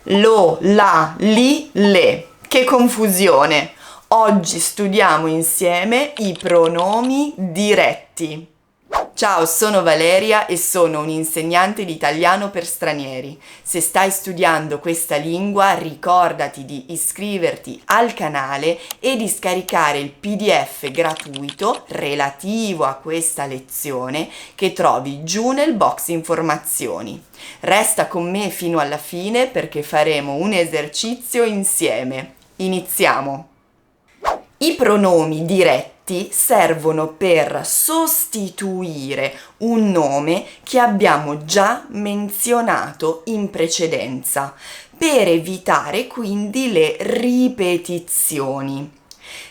Lo, la, li, le. Che confusione! Oggi studiamo insieme i pronomi diretti. Ciao, sono Valeria e sono un'insegnante di italiano per stranieri. Se stai studiando questa lingua, ricordati di iscriverti al canale e di scaricare il PDF gratuito relativo a questa lezione che trovi giù nel box informazioni. Resta con me fino alla fine perché faremo un esercizio insieme. Iniziamo! I pronomi diretti servono per sostituire un nome che abbiamo già menzionato in precedenza, per evitare quindi le ripetizioni.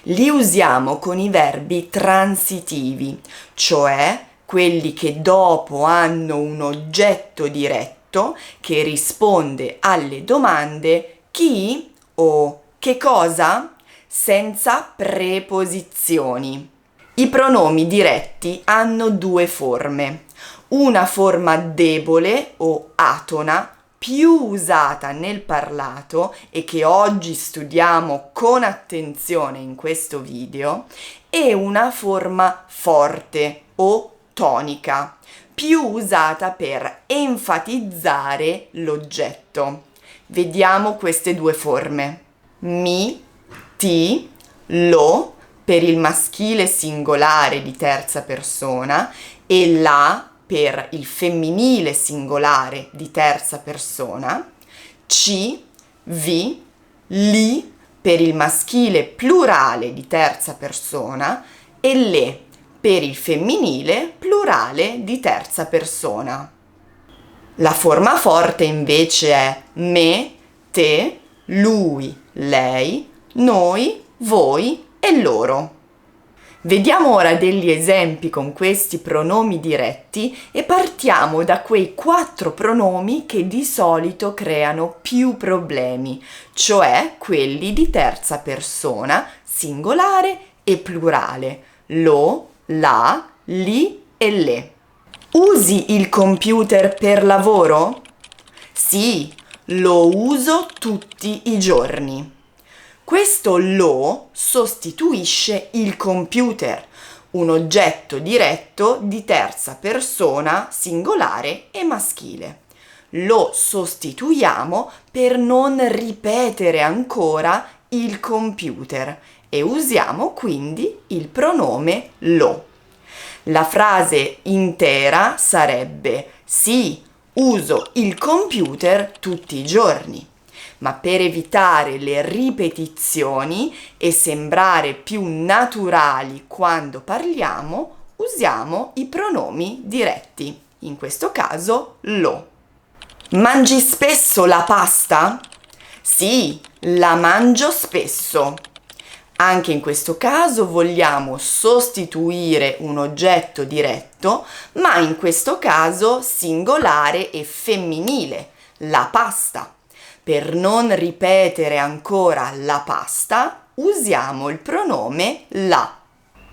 Li usiamo con i verbi transitivi, cioè quelli che dopo hanno un oggetto diretto che risponde alle domande chi o che cosa, senza preposizioni. I pronomi diretti hanno due forme. Una forma debole o atona, più usata nel parlato e che oggi studiamo con attenzione in questo video, e una forma forte o tonica, più usata per enfatizzare l'oggetto. Vediamo queste due forme. Mi, ti, lo per il maschile singolare di terza persona e la per il femminile singolare di terza persona, ci, vi, li per il maschile plurale di terza persona e le per il femminile plurale di terza persona. La forma forte invece è me, te, lui, lei, noi, voi e loro. Vediamo ora degli esempi con questi pronomi diretti e partiamo da quei 4 pronomi che di solito creano più problemi, cioè quelli di terza persona, singolare e plurale, lo, la, li e le. Usi il computer per lavoro? Sì, lo uso tutti i giorni. Questo lo sostituisce il computer, un oggetto diretto di terza persona singolare e maschile. Lo sostituiamo per non ripetere ancora il computer e usiamo quindi il pronome lo. La frase intera sarebbe: sì, uso il computer tutti i giorni. Ma per evitare le ripetizioni e sembrare più naturali quando parliamo, usiamo i pronomi diretti, in questo caso lo. Mangi spesso la pasta? Sì, la mangio spesso. Anche in questo caso vogliamo sostituire un oggetto diretto, ma in questo caso singolare e femminile, la pasta. Per non ripetere ancora la pasta, usiamo il pronome la.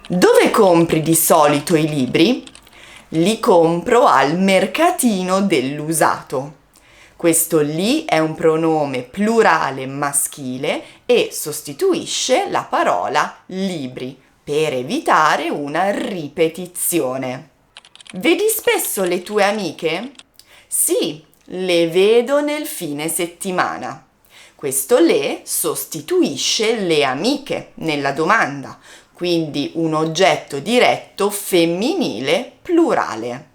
Dove compri di solito i libri? Li compro al mercatino dell'usato. Questo li è un pronome plurale maschile e sostituisce la parola libri per evitare una ripetizione. Vedi spesso le tue amiche? Sì, le vedo nel fine settimana. Questo le sostituisce le amiche nella domanda, quindi un oggetto diretto femminile plurale.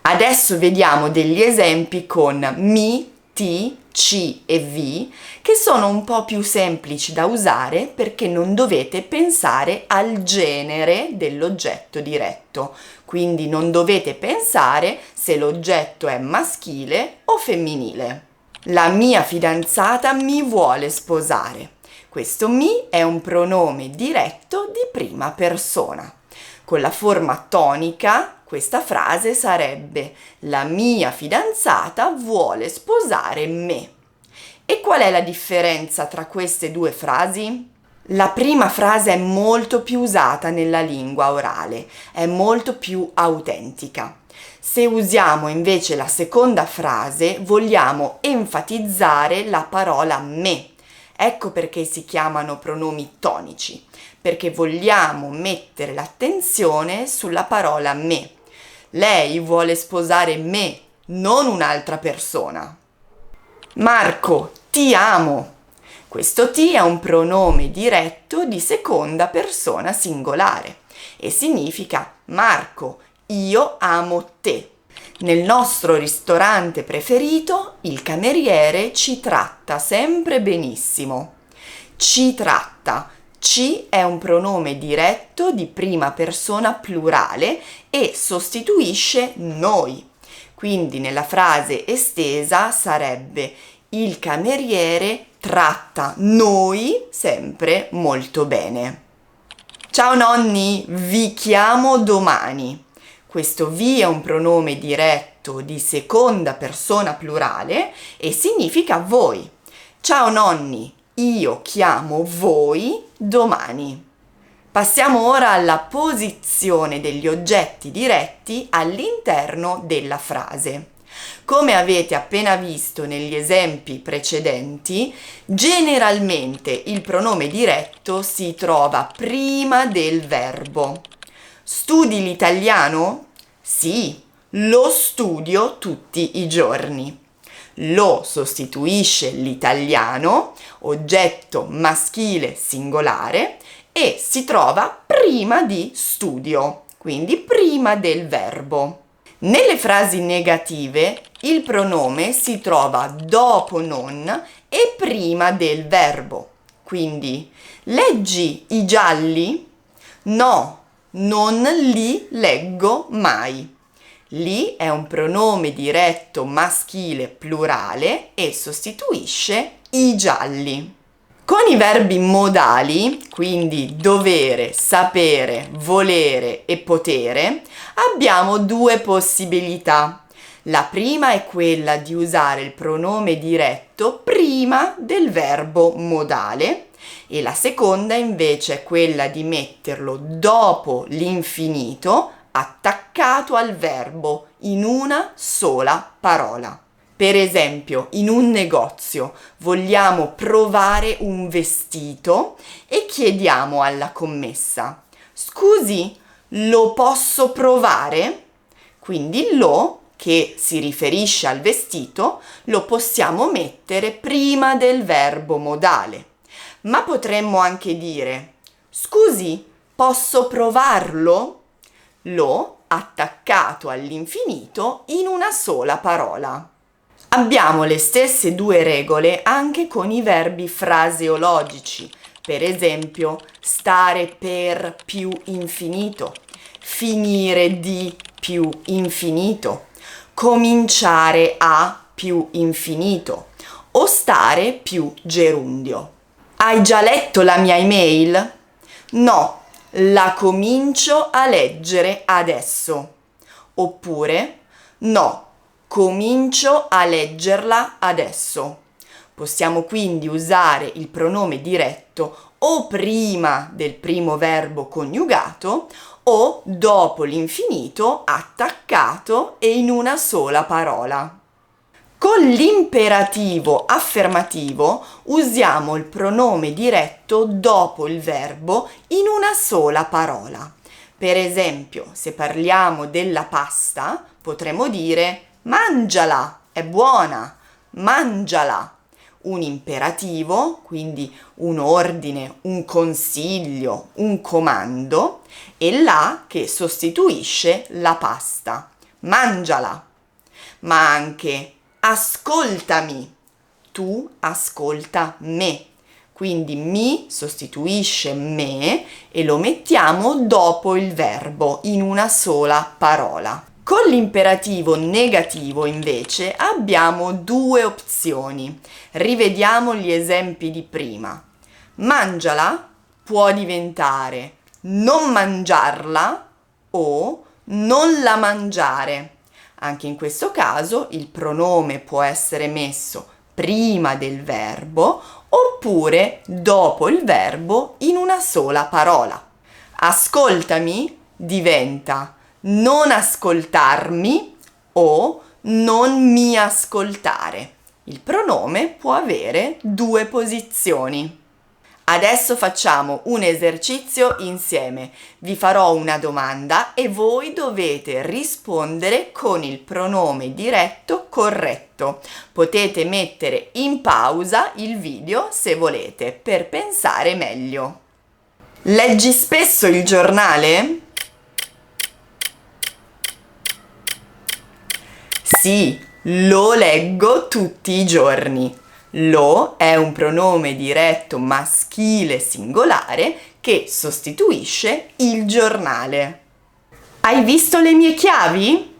Adesso vediamo degli esempi con mi, ti, ci e vi, che sono un po' più semplici da usare perché non dovete pensare al genere dell'oggetto diretto. Quindi non dovete pensare se l'oggetto è maschile o femminile. La mia fidanzata mi vuole sposare. Questo mi è un pronome diretto di prima persona. Con la forma tonica, questa frase sarebbe: la mia fidanzata vuole sposare me. E qual è la differenza tra queste due frasi? La prima frase è molto più usata nella lingua orale, è molto più autentica. Se usiamo invece la seconda frase, vogliamo enfatizzare la parola me. Ecco perché si chiamano pronomi tonici, perché vogliamo mettere l'attenzione sulla parola me. Lei vuole sposare me, non un'altra persona. Marco, ti amo. Questo ti è un pronome diretto di seconda persona singolare e significa Marco, io amo te. Nel nostro ristorante preferito il cameriere ci tratta sempre benissimo. Ci tratta. Ci è un pronome diretto di prima persona plurale e sostituisce noi. Quindi nella frase estesa sarebbe il cameriere tratta noi sempre molto bene. Ciao nonni, vi chiamo domani. Questo vi è un pronome diretto di seconda persona plurale e significa voi. Ciao nonni, io chiamo voi domani. Passiamo ora alla posizione degli oggetti diretti all'interno della frase. Come avete appena visto negli esempi precedenti, generalmente il pronome diretto si trova prima del verbo. Studi l'italiano? Sì, lo studio tutti i giorni. Lo sostituisce l'italiano, oggetto maschile singolare, e si trova prima di studio, quindi prima del verbo. Nelle frasi negative il pronome si trova dopo non e prima del verbo. Quindi leggi i gialli? No, non li leggo mai. Li è un pronome diretto maschile plurale e sostituisce i gialli. Con i verbi modali, quindi dovere, sapere, volere e potere, abbiamo due possibilità. La prima è quella di usare il pronome diretto prima del verbo modale e la seconda invece è quella di metterlo dopo l'infinito attaccato al verbo in una sola parola. Per esempio, in un negozio vogliamo provare un vestito e chiediamo alla commessa: scusi, lo posso provare? Quindi lo, che si riferisce al vestito, lo possiamo mettere prima del verbo modale. Ma potremmo anche dire: scusi, posso provarlo? Lo attaccato all'infinito in una sola parola. Abbiamo le stesse due regole anche con i verbi fraseologici, per esempio stare per più infinito, finire di più infinito, cominciare a più infinito o stare più gerundio. Hai già letto la mia email? No, la comincio a leggere adesso. Oppure no, comincio a leggerla adesso. Possiamo quindi usare il pronome diretto o prima del primo verbo coniugato o dopo l'infinito attaccato e in una sola parola. Con l'imperativo affermativo usiamo il pronome diretto dopo il verbo in una sola parola. Per esempio, se parliamo della pasta, potremmo dire mangiala, è buona, mangiala. Un imperativo, quindi un ordine, un consiglio, un comando, e la che sostituisce la pasta, mangiala. Ma anche ascoltami, tu ascolta me. Quindi mi sostituisce me e lo mettiamo dopo il verbo in una sola parola. Con l'imperativo negativo invece abbiamo due opzioni. Rivediamo gli esempi di prima. Mangiala può diventare non mangiarla o non la mangiare. Anche in questo caso il pronome può essere messo prima del verbo oppure dopo il verbo in una sola parola. Ascoltami diventa non ascoltarmi o non mi ascoltare. Il pronome può avere due posizioni. Adesso facciamo un esercizio insieme. Vi farò una domanda e voi dovete rispondere con il pronome diretto corretto. Potete mettere in pausa il video se volete per pensare meglio. Leggi spesso il giornale? Sì, lo leggo tutti i giorni. Lo è un pronome diretto maschile singolare che sostituisce il giornale. Hai visto le mie chiavi?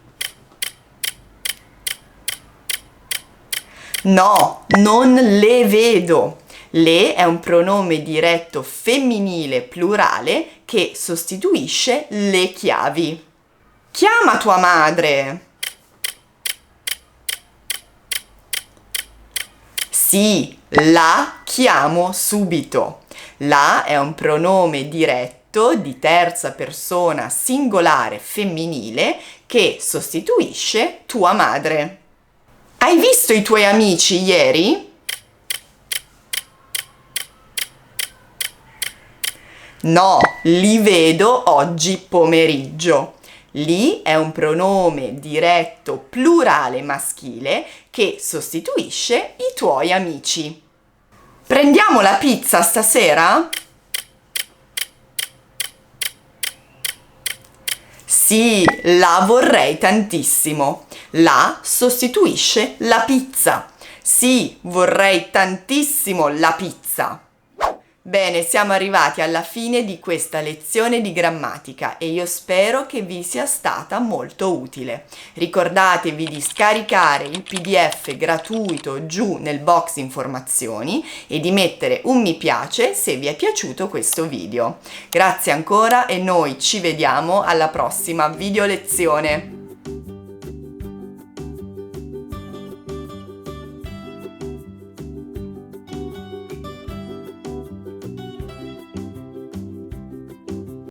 No, non le vedo. Le è un pronome diretto femminile plurale che sostituisce le chiavi. Chiama tua madre. Sì, la chiamo subito. La è un pronome diretto di terza persona singolare femminile che sostituisce tua madre. Hai visto i tuoi amici ieri? No, li vedo oggi pomeriggio. Li è un pronome diretto plurale maschile che sostituisce i tuoi amici. Prendiamo la pizza stasera? Sì, la vorrei tantissimo. La sostituisce la pizza. Sì, vorrei tantissimo la pizza. Bene, siamo arrivati alla fine di questa lezione di grammatica e io spero che vi sia stata molto utile. Ricordatevi di scaricare il PDF gratuito giù nel box informazioni e di mettere un mi piace se vi è piaciuto questo video. Grazie ancora e noi ci vediamo alla prossima video lezione.